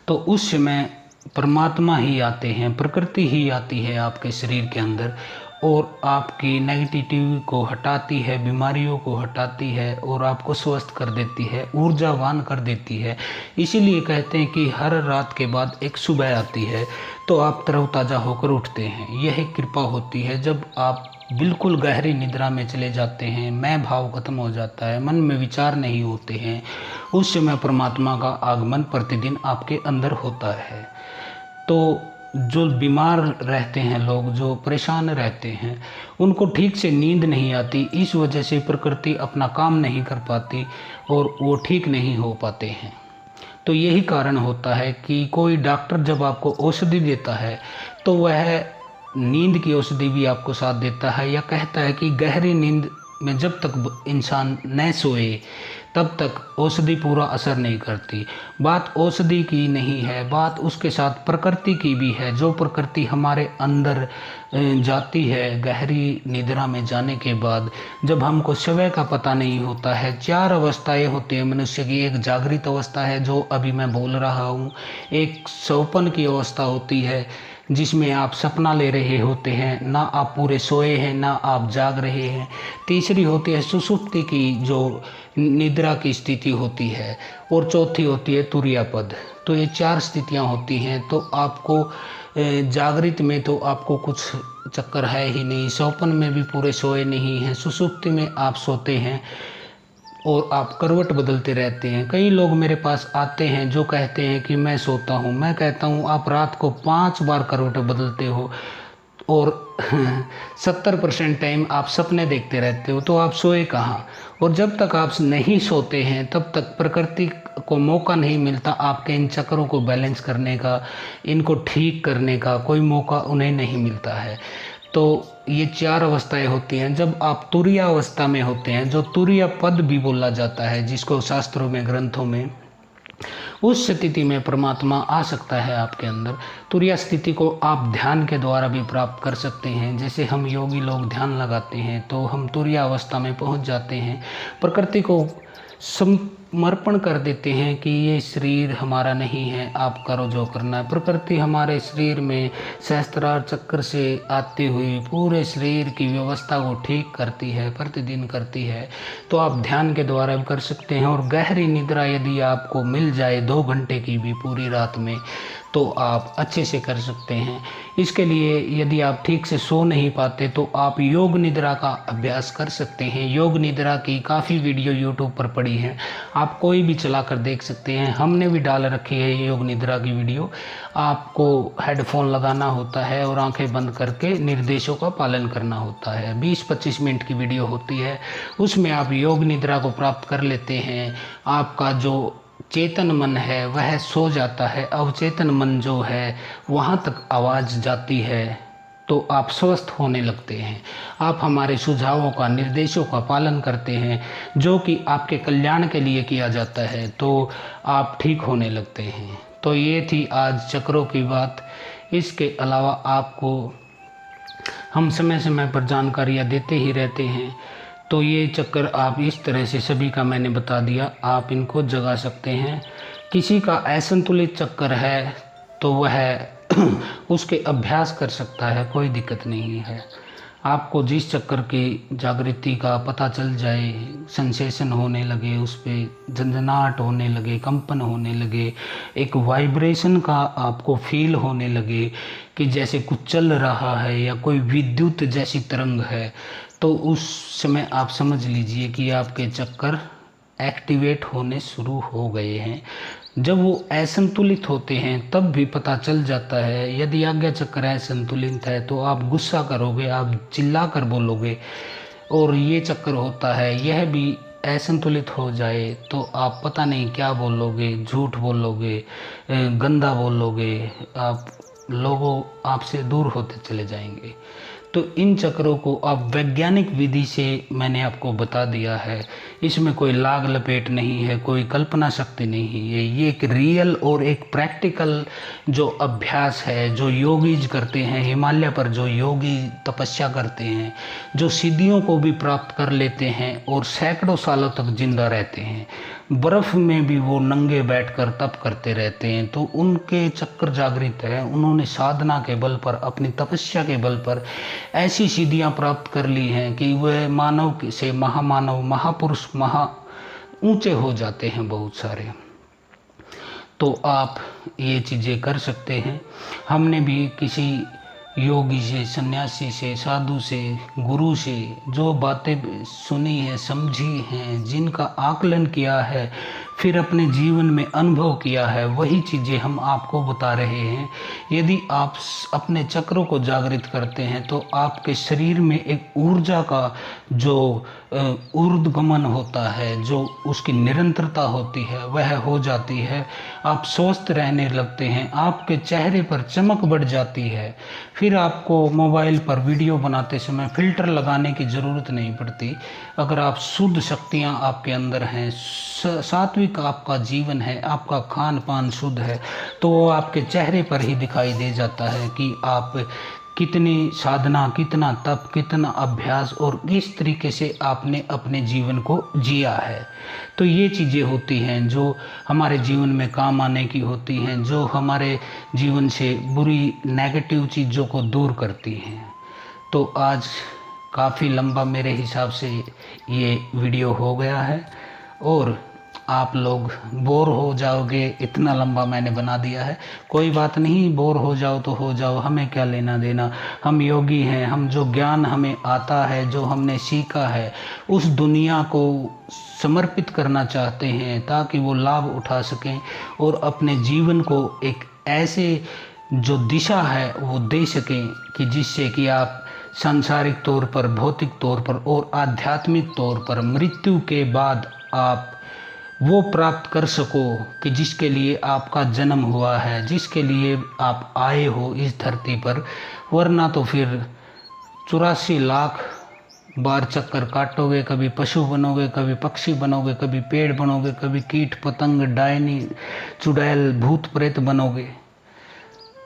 तो उस समय परमात्मा ही आते हैं, प्रकृति ही आती है आपके शरीर के अंदर, और आपकी नेगेटिविटी को हटाती है, बीमारियों को हटाती है, और आपको स्वस्थ कर देती है, ऊर्जावान कर देती है। इसीलिए कहते हैं कि हर रात के बाद एक सुबह आती है, तो आप तरोताज़ा होकर उठते हैं। यह एक कृपा होती है। जब आप बिल्कुल गहरी निद्रा में चले जाते हैं, मैं भाव खत्म हो जाता है, मन में विचार नहीं होते हैं, उस समय परमात्मा का आगमन प्रतिदिन आपके अंदर होता है। तो जो बीमार रहते हैं लोग, जो परेशान रहते हैं, उनको ठीक से नींद नहीं आती, इस वजह से प्रकृति अपना काम नहीं कर पाती और वो ठीक नहीं हो पाते हैं। तो यही कारण होता है कि कोई डॉक्टर जब आपको औषधि देता है, तो वह नींद की औषधि भी आपको साथ देता है, या कहता है कि गहरी नींद में जब तक इंसान न सोए तब तक औषधि पूरा असर नहीं करती। बात औषधि की नहीं है, बात उसके साथ प्रकृति की भी है। जो प्रकृति हमारे अंदर जाती है गहरी निद्रा में जाने के बाद, जब हमको समय का पता नहीं होता है। 4 अवस्थाएं होती हैं मनुष्य की। एक जागृत अवस्था है, जो अभी मैं बोल रहा हूँ। एक स्वप्न की अवस्था होती है, जिसमें आप सपना ले रहे होते हैं, ना आप पूरे सोए हैं, ना आप जाग रहे हैं। तीसरी होती है सुषुप्ति की, जो निद्रा की स्थिति होती है, और चौथी होती है तुरीयापद। तो ये 4 स्थितियां होती हैं। तो आपको जागृत में तो आपको कुछ चक्कर है ही नहीं, स्वप्न में भी पूरे सोए नहीं हैं, सुषुप्ति में आप सोते हैं और आप करवट बदलते रहते हैं। कई लोग मेरे पास आते हैं जो कहते हैं कि मैं सोता हूँ। मैं कहता हूँ आप रात को 5 बार करवट बदलते हो और 70% टाइम आप सपने देखते रहते हो, तो आप सोए कहाँ? और जब तक आप नहीं सोते हैं तब तक प्रकृति को मौका नहीं मिलता आपके इन चक्रों को बैलेंस करने का, इनको ठीक करने का कोई मौका उन्हें नहीं मिलता है। तो ये 4 अवस्थाएं होती हैं। जब आप तुरीय अवस्था में होते हैं, जो तुरीय पद भी बोला जाता है, जिसको शास्त्रों में, ग्रंथों में, उस स्थिति में परमात्मा आ सकता है आपके अंदर। तुरीय स्थिति को आप ध्यान के द्वारा भी प्राप्त कर सकते हैं। जैसे हम योगी लोग ध्यान लगाते हैं तो हम तुरीय अवस्था में पहुंच जाते हैं। प्रकृति को समर्पण कर देते हैं कि ये शरीर हमारा नहीं है, आप करो जो करना है। प्रकृति हमारे शरीर में सहस्त्रार चक्र से आती हुई पूरे शरीर की व्यवस्था को ठीक करती है, प्रतिदिन करती है। तो आप ध्यान के द्वारा भी कर सकते हैं। और गहरी निद्रा यदि आपको मिल जाए 2 घंटे की भी पूरी रात में, तो आप अच्छे से कर सकते हैं। इसके लिए यदि आप ठीक से सो नहीं पाते तो आप योग निद्रा का अभ्यास कर सकते हैं। योग निद्रा की काफ़ी वीडियो यूट्यूब पर पड़ी हैं, आप कोई भी चला कर देख सकते हैं। हमने भी डाल रखी है योग निद्रा की वीडियो। आपको हेडफोन लगाना होता है और आंखें बंद करके निर्देशों का पालन करना होता है। 20-25 मिनट की वीडियो होती है, उसमें आप योग निद्रा को प्राप्त कर लेते हैं। आपका जो चेतन मन है वह सो जाता है, अवचेतन मन जो है वहाँ तक आवाज़ जाती है, तो आप स्वस्थ होने लगते हैं। आप हमारे सुझावों का, निर्देशों का पालन करते हैं जो कि आपके कल्याण के लिए किया जाता है, तो आप ठीक होने लगते हैं। तो ये थी आज चक्रों की बात। इसके अलावा आपको हम समय समय पर जानकारियाँ देते ही रहते हैं। तो ये चक्कर आप इस तरह से सभी का मैंने बता दिया, आप इनको जगा सकते हैं। किसी का असंतुलित चक्कर है तो वह उसके अभ्यास कर सकता है, कोई दिक्कत नहीं है। आपको जिस चक्कर की जागृति का पता चल जाए, सेंसेशन होने लगे, उस पर झंझनाहट होने लगे, कंपन होने लगे, एक वाइब्रेशन का आपको फील होने लगे कि जैसे कुछ चल रहा है या कोई विद्युत जैसी तरंग है, तो उस समय आप समझ लीजिए कि आपके चक्कर एक्टिवेट होने शुरू हो गए हैं। जब वो असंतुलित होते हैं तब भी पता चल जाता है। यदि आज्ञा चक्र असंतुलित है तो आप गुस्सा करोगे, आप चिल्ला कर बोलोगे। और ये चक्कर होता है, यह भी असंतुलित हो जाए तो आप पता नहीं क्या बोलोगे, झूठ बोलोगे, गंदा बोलोगे, आप लोगों आपसे दूर होते चले जाएंगे। तो इन चक्रों को आप वैज्ञानिक विधि से मैंने आपको बता दिया है। इसमें कोई लाग लपेट नहीं है, कोई कल्पना शक्ति नहीं है। ये एक रियल और एक प्रैक्टिकल जो अभ्यास है, जो योगीज करते हैं, हिमालय पर जो योगी तपस्या करते हैं, जो सिद्धियों को भी प्राप्त कर लेते हैं और सैकड़ों सालों तक जिंदा रहते हैं, बर्फ़ में भी वो नंगे बैठकर तप करते रहते हैं, तो उनके चक्र जागृत है। उन्होंने साधना के बल पर, अपनी तपस्या के बल पर ऐसी सिद्धियां प्राप्त कर ली हैं कि वह मानव से महामानव, महापुरुष, महा ऊंचे हो जाते हैं बहुत सारे। तो आप ये चीज़ें कर सकते हैं। हमने भी किसी योगी से, सन्यासी से, साधु से, गुरु से जो बातें सुनी है, समझी हैं, जिनका आकलन किया है, फिर अपने जीवन में अनुभव किया है, वही चीज़ें हम आपको बता रहे हैं। यदि आप अपने चक्रों को जागृत करते हैं तो आपके शरीर में एक ऊर्जा का जो ऊर्ध्वगमन होता है, जो उसकी निरंतरता होती है, वह हो जाती है। आप स्वस्थ रहने लगते हैं, आपके चेहरे पर चमक बढ़ जाती है। फिर आपको मोबाइल पर वीडियो बनाते समय फ़िल्टर लगाने की ज़रूरत नहीं पड़ती। अगर आप शुद्ध शक्तियाँ आपके अंदर हैं, सात्विक आपका जीवन है, आपका खान पान शुद्ध है, तो वो आपके चेहरे पर ही दिखाई दे जाता है कि आप कितनी साधना, कितना तप, कितना अभ्यास और किस तरीके से आपने अपने जीवन को जिया है। तो ये चीज़ें होती हैं जो हमारे जीवन में काम आने की होती हैं, जो हमारे जीवन से बुरी नेगेटिव चीज़ों को दूर करती हैं। तो आज काफ़ी लंबा मेरे हिसाब से ये वीडियो हो गया है और आप लोग बोर हो जाओगे, इतना लंबा मैंने बना दिया है। कोई बात नहीं, बोर हो जाओ तो हो जाओ, हमें क्या लेना देना। हम योगी हैं, हम जो ज्ञान हमें आता है, जो हमने सीखा है, उस दुनिया को समर्पित करना चाहते हैं ताकि वो लाभ उठा सकें और अपने जीवन को एक ऐसे जो दिशा है वो दे सकें कि जिससे कि आप सांसारिक तौर पर, भौतिक तौर पर और आध्यात्मिक तौर पर मृत्यु के बाद आप वो प्राप्त कर सको कि जिसके लिए आपका जन्म हुआ है, जिसके लिए आप आए हो इस धरती पर। वरना तो फिर 84 लाख बार चक्कर काटोगे, कभी पशु बनोगे, कभी पक्षी बनोगे, कभी पेड़ बनोगे, कभी कीट पतंग, डायनी, चुड़ैल, भूत प्रेत बनोगे।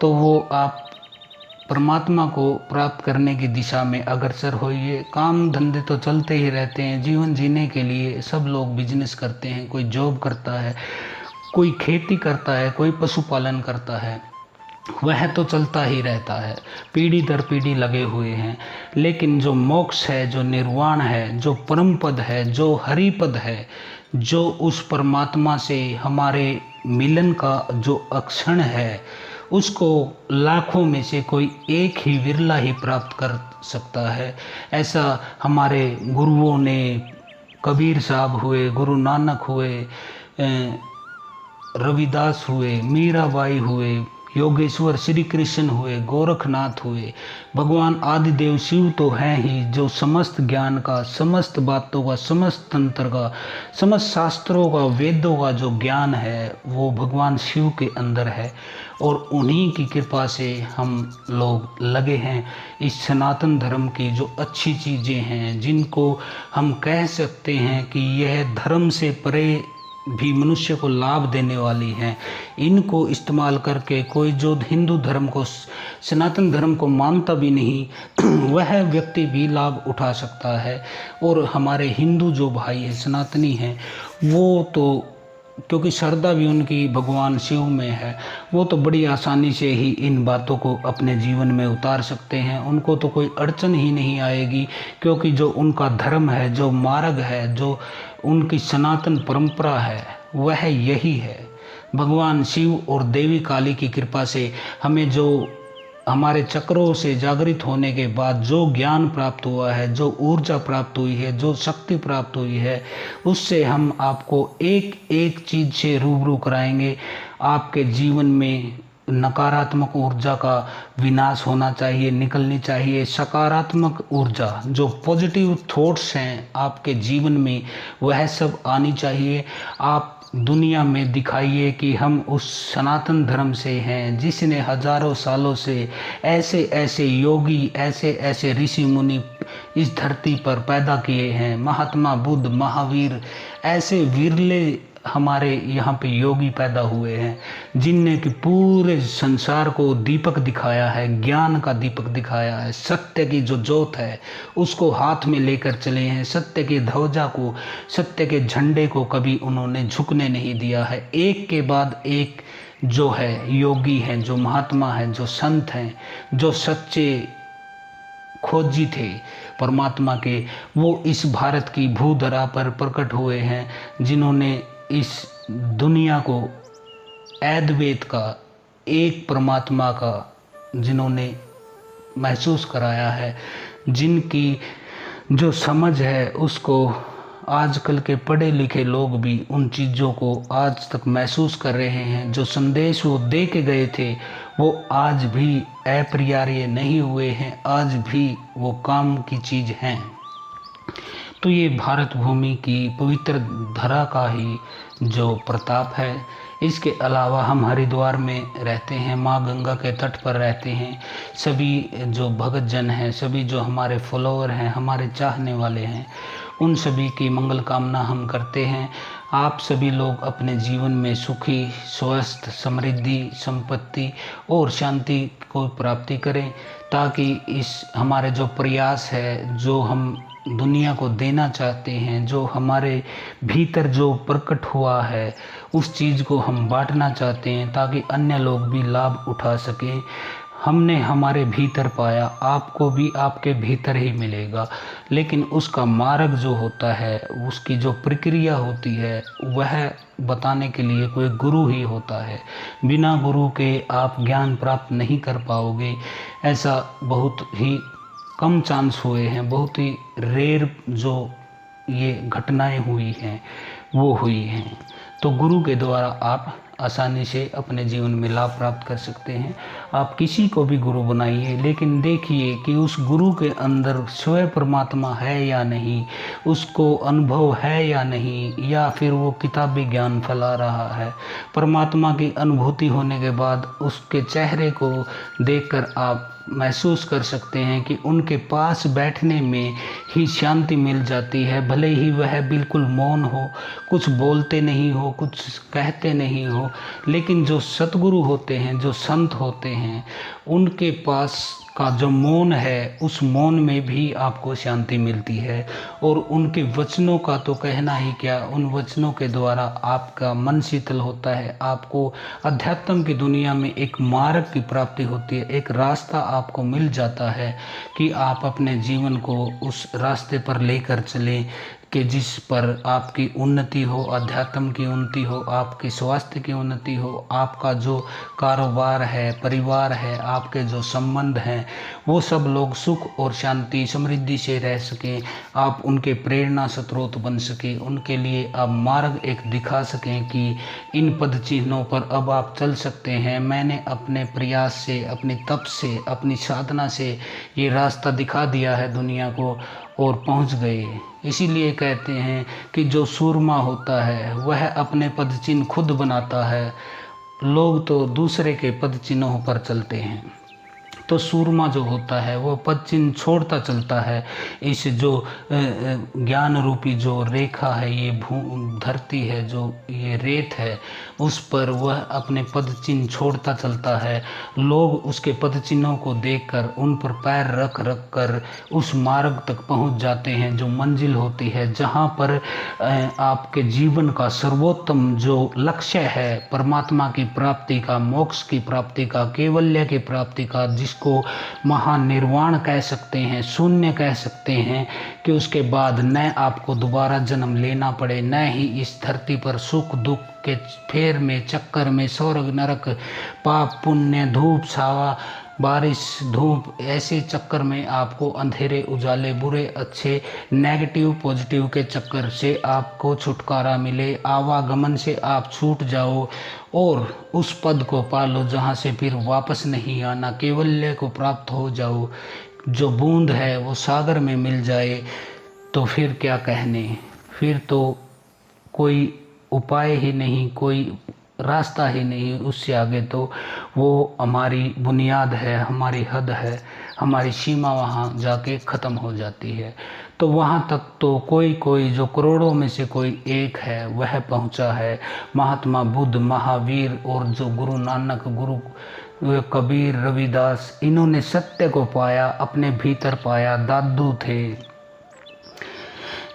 तो वो आप परमात्मा को प्राप्त करने की दिशा में अग्रसर होइए। काम धंधे तो चलते ही रहते हैं, जीवन जीने के लिए सब लोग बिजनेस करते हैं, कोई जॉब करता है, कोई खेती करता है, कोई पशुपालन करता है, वह तो चलता ही रहता है, पीढ़ी दर पीढ़ी लगे हुए हैं। लेकिन जो मोक्ष है, जो निर्वाण है, जो परम पद है, जो हरि पद है, जो उस परमात्मा से हमारे मिलन का जो अक्षण है, उसको लाखों में से कोई एक ही विरला ही प्राप्त कर सकता है। ऐसा हमारे गुरुओं ने, कबीर साहब हुए, गुरु नानक हुए, रविदास हुए, मीराबाई हुए, योगेश्वर श्री कृष्ण हुए, गोरखनाथ हुए, भगवान आदिदेव शिव तो हैं ही, जो समस्त ज्ञान का, समस्त बातों का, समस्त तंत्र का, समस्त शास्त्रों का, वेदों का जो ज्ञान है वो भगवान शिव के अंदर है। और उन्हीं की कृपा से हम लोग लगे हैं इस सनातन धर्म की जो अच्छी चीज़ें हैं, जिनको हम कह सकते हैं कि यह धर्म से परे भी मनुष्य को लाभ देने वाली हैं। इनको इस्तेमाल करके कोई जो हिंदू धर्म को, सनातन धर्म को मानता भी नहीं वह व्यक्ति भी लाभ उठा सकता है। और हमारे हिंदू जो भाई हैं, सनातनी हैं, वो तो क्योंकि श्रद्धा भी उनकी भगवान शिव में है, वो तो बड़ी आसानी से ही इन बातों को अपने जीवन में उतार सकते हैं। उनको तो कोई अड़चन ही नहीं आएगी, क्योंकि जो उनका धर्म है, जो मार्ग है, जो उनकी सनातन परंपरा है, वह यही है। भगवान शिव और देवी काली की कृपा से हमें जो हमारे चक्रों से जागृत होने के बाद जो ज्ञान प्राप्त हुआ है, जो ऊर्जा प्राप्त हुई है, जो शक्ति प्राप्त हुई है, उससे हम आपको एक एक चीज़ से रूबरू कराएंगे। आपके जीवन में नकारात्मक ऊर्जा का विनाश होना चाहिए, निकलनी चाहिए। सकारात्मक ऊर्जा, जो पॉजिटिव थॉट्स हैं आपके जीवन में, वह सब आनी चाहिए। आप दुनिया में दिखाइए कि हम उस सनातन धर्म से हैं जिसने हजारों सालों से ऐसे ऐसे योगी, ऐसे ऐसे ऋषि मुनि इस धरती पर पैदा किए हैं। महात्मा बुद्ध, महावीर, ऐसे विरले हमारे यहाँ पे योगी पैदा हुए हैं, जिनने कि पूरे संसार को दीपक दिखाया है, ज्ञान का दीपक दिखाया है। सत्य की जो ज्योत है उसको हाथ में लेकर चले हैं। सत्य की ध्वजा को, सत्य के झंडे को कभी उन्होंने झुकने नहीं दिया है। एक के बाद एक जो है योगी हैं, जो महात्मा हैं, जो संत हैं, जो सच्चे खोजी थे परमात्मा के, वो इस भारत की भूधरा पर प्रकट हुए हैं, जिन्होंने इस दुनिया को अद्वैत का, एक परमात्मा का जिन्होंने महसूस कराया है, जिनकी जो समझ है उसको आजकल के पढ़े लिखे लोग भी उन चीज़ों को आज तक महसूस कर रहे हैं। जो संदेश वो दे के गए थे वो आज भी अपरिहार्य नहीं हुए हैं, आज भी वो काम की चीज़ हैं। तो ये भारत भूमि की पवित्र धरा का ही जो प्रताप है। इसके अलावा हम हरिद्वार में रहते हैं, माँ गंगा के तट पर रहते हैं। सभी जो भगत जन हैं, सभी जो हमारे फॉलोअर हैं, हमारे चाहने वाले हैं, उन सभी की मंगल कामना हम करते हैं। आप सभी लोग अपने जीवन में सुखी, स्वस्थ, समृद्धि, संपत्ति और शांति को प्राप्ति करें, ताकि इस हमारे जो प्रयास है, जो हम दुनिया को देना चाहते हैं, जो हमारे भीतर जो प्रकट हुआ है, उस चीज़ को हम बांटना चाहते हैं, ताकि अन्य लोग भी लाभ उठा सकें। हमने हमारे भीतर पाया, आपको भी आपके भीतर ही मिलेगा। लेकिन उसका मार्ग जो होता है, उसकी जो प्रक्रिया होती है, वह बताने के लिए कोई गुरु ही होता है। बिना गुरु के आप ज्ञान प्राप्त नहीं कर पाओगे। ऐसा बहुत ही कम चांस हुए हैं, बहुत ही रेयर जो ये घटनाएं हुई हैं वो हुई हैं। तो गुरु के द्वारा आप आसानी से अपने जीवन में लाभ प्राप्त कर सकते हैं। आप किसी को भी गुरु बनाइए, लेकिन देखिए कि उस गुरु के अंदर स्वयं परमात्मा है या नहीं, उसको अनुभव है या नहीं, या फिर वो किताबी ज्ञान फैला रहा है। परमात्मा की अनुभूति होने के बाद उसके चेहरे को देखकर आप महसूस कर सकते हैं कि उनके पास बैठने में ही शांति मिल जाती है। भले ही वह बिल्कुल मौन हो, कुछ बोलते नहीं हो, कुछ कहते नहीं हो, लेकिन जो सतगुरु होते हैं, जो संत होते हैं, उनके पास का जो मौन है, उस मौन में भी आपको शांति मिलती है। और उनके वचनों का तो कहना ही क्या, उन वचनों के द्वारा आपका मन शीतल होता है। आपको अध्यात्म की दुनिया में एक मार्ग की प्राप्ति होती है, एक रास्ता आपको मिल जाता है कि आप अपने जीवन को उस रास्ते पर लेकर चलें कि जिस पर आपकी उन्नति हो, अध्यात्म की उन्नति हो, आपके स्वास्थ्य की उन्नति हो, आपका जो कारोबार है, परिवार है, आपके जो संबंध हैं, वो सब लोग सुख और शांति समृद्धि से रह सकें। आप उनके प्रेरणा स्रोत बन सकें, उनके लिए आप मार्ग एक दिखा सकें कि इन पद चिन्हों पर अब आप चल सकते हैं। मैंने अपने प्रयास से, अपने तप से, अपनी साधना से ये रास्ता दिखा दिया है दुनिया को और पहुंच गए। इसीलिए कहते हैं कि जो सूरमा होता है वह अपने पद चिन्ह खुद बनाता है, लोग तो दूसरे के पद चिन्हों पर चलते हैं। तो सूरमा जो होता है वो पद चिन्ह छोड़ता चलता है। इस जो ज्ञान रूपी जो रेखा है, ये धरती है, जो ये रेत है, उस पर वह अपने पद चिन्ह छोड़ता चलता है। लोग उसके पद चिन्हों को देखकर उन पर पैर रख रख कर उस मार्ग तक पहुंच जाते हैं जो मंजिल होती है, जहां पर आपके जीवन का सर्वोत्तम जो लक्ष्य है, परमात्मा की प्राप्ति का, मोक्ष की प्राप्ति का, कैवल्य की प्राप्ति का, जिसको महानिर्वाण कह सकते हैं, शून्य कह सकते हैं, कि उसके बाद न आपको दोबारा जन्म लेना पड़े, न ही इस धरती पर सुख दुख के फेर में, चक्कर में, स्वर्ग नरक, पाप पुण्य, धूप छावा, बारिश धूप, ऐसे चक्कर में आपको अंधेरे उजाले, बुरे अच्छे, नेगेटिव पॉजिटिव के चक्कर से आपको छुटकारा मिले, आवागमन से आप छूट जाओ और उस पद को पालो जहाँ से फिर वापस नहीं आना, कैवल्य को प्राप्त हो जाओ। जो बूंद है वो सागर में मिल जाए तो फिर क्या कहने, फिर तो कोई उपाय ही नहीं, कोई रास्ता ही नहीं, उससे आगे तो वो हमारी बुनियाद है, हमारी हद है, हमारी सीमा वहाँ जाके ख़त्म हो जाती है। तो वहाँ तक तो कोई कोई जो करोड़ों में से कोई एक है वह पहुँचा है। महात्मा बुद्ध, महावीर और जो गुरु नानक, गुरु कबीर, रविदास, इन्होंने सत्य को पाया, अपने भीतर पाया। दादू थे,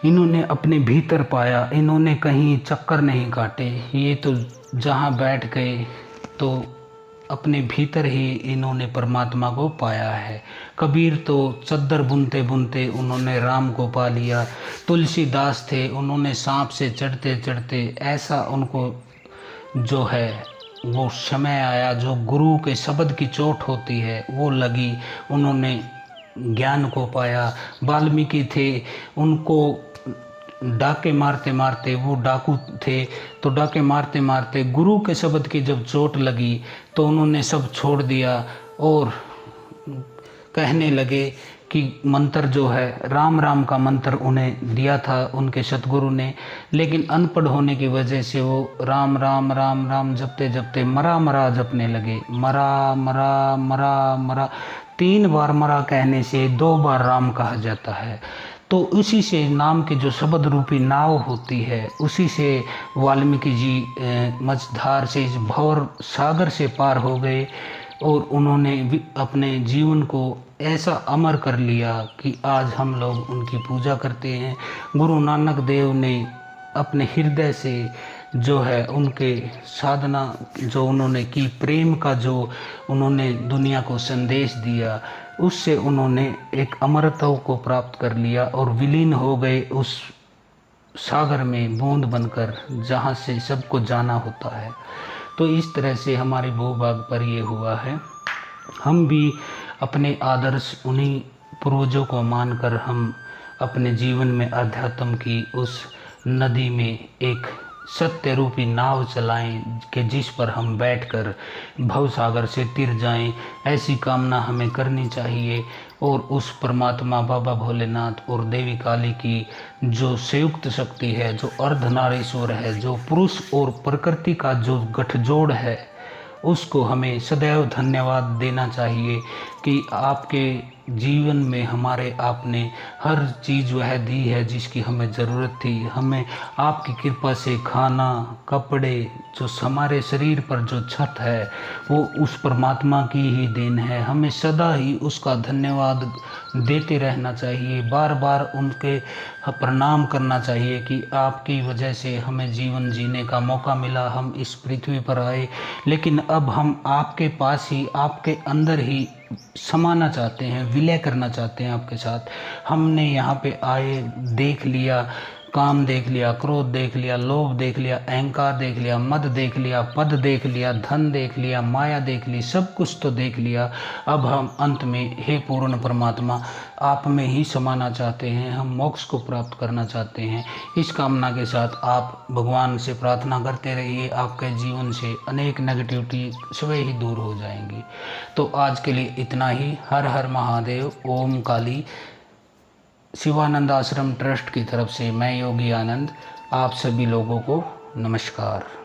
इन्होंने अपने भीतर पाया, इन्होंने कहीं चक्कर नहीं काटे, ये तो जहाँ बैठ गए तो अपने भीतर ही इन्होंने परमात्मा को पाया है। कबीर तो चद्दर बुनते बुनते उन्होंने राम को पा लिया। तुलसीदास थे, उन्होंने सांप से चढ़ते चढ़ते ऐसा उनको जो है वो समय आया, जो गुरु के शब्द की चोट होती है वो लगी, उन्होंने ज्ञान को पाया। वाल्मीकि थे, उनको डाके मारते मारते, वो डाकू थे, तो डाके मारते मारते गुरु के शब्द की जब चोट लगी तो उन्होंने सब छोड़ दिया और कहने लगे कि मंत्र जो है, राम राम का मंत्र उन्हें दिया था उनके सतगुरु ने, लेकिन अनपढ़ होने की वजह से वो राम राम राम राम जपते जपते मरा मरा जपने लगे। मरा मरा मरा मरा, 3 बार मरा कहने से 2 बार राम कहा जाता है। तो उसी से नाम की जो शब्द रूपी नाव होती है, उसी से वाल्मीकि जी मझधार से, इस भौर सागर से पार हो गए और उन्होंने अपने जीवन को ऐसा अमर कर लिया कि आज हम लोग उनकी पूजा करते हैं। गुरु नानक देव ने अपने हृदय से जो है उनके साधना जो उन्होंने की, प्रेम का जो उन्होंने दुनिया को संदेश दिया, उससे उन्होंने एक अमरत्व को प्राप्त कर लिया और विलीन हो गए उस सागर में बूंद बनकर, जहाँ से सबको जाना होता है। तो इस तरह से हमारे भूभाग पर ये हुआ है। हम भी अपने आदर्श उन्हीं पूर्वजों को मानकर हम अपने जीवन में अध्यात्म की उस नदी में एक सत्य रूपी नाव चलाएं कि जिस पर हम बैठकर भवसागर से तिर जाएं। ऐसी कामना हमें करनी चाहिए और उस परमात्मा बाबा भोलेनाथ और देवी काली की जो संयुक्त शक्ति है, जो अर्धनारीश्वर है, जो पुरुष और प्रकृति का जो गठजोड़ है, उसको हमें सदैव धन्यवाद देना चाहिए कि आपके जीवन में हमारे आपने हर चीज़ वह दी है जिसकी हमें ज़रूरत थी। हमें आपकी कृपा से खाना, कपड़े, जो हमारे शरीर पर जो छत है वो उस परमात्मा की ही देन है। हमें सदा ही उसका धन्यवाद देते रहना चाहिए, बार बार उनके प्रणाम करना चाहिए कि आपकी वजह से हमें जीवन जीने का मौका मिला, हम इस पृथ्वी पर आए। लेकिन अब हम आपके पास ही, आपके अंदर ही समाना चाहते हैं, विलय करना चाहते हैं आपके साथ। हमने यहाँ पे आए, देख लिया, काम देख लिया, क्रोध देख लिया, लोभ देख लिया, अहंकार देख लिया, मद देख लिया, पद देख लिया, धन देख लिया, माया देख ली, सब कुछ तो देख लिया। अब हम अंत में हे पूर्ण परमात्मा आप में ही समाना चाहते हैं, हम मोक्ष को प्राप्त करना चाहते हैं। इस कामना के साथ आप भगवान से प्रार्थना करते रहिए, आपके जीवन से अनेक नेगेटिविटी स्वयं ही दूर हो जाएंगी। तो आज के लिए इतना ही। हर हर महादेव। ओम काली। शिवानंद आश्रम ट्रस्ट की तरफ से मैं योगी आनंद आप सभी लोगों को नमस्कार।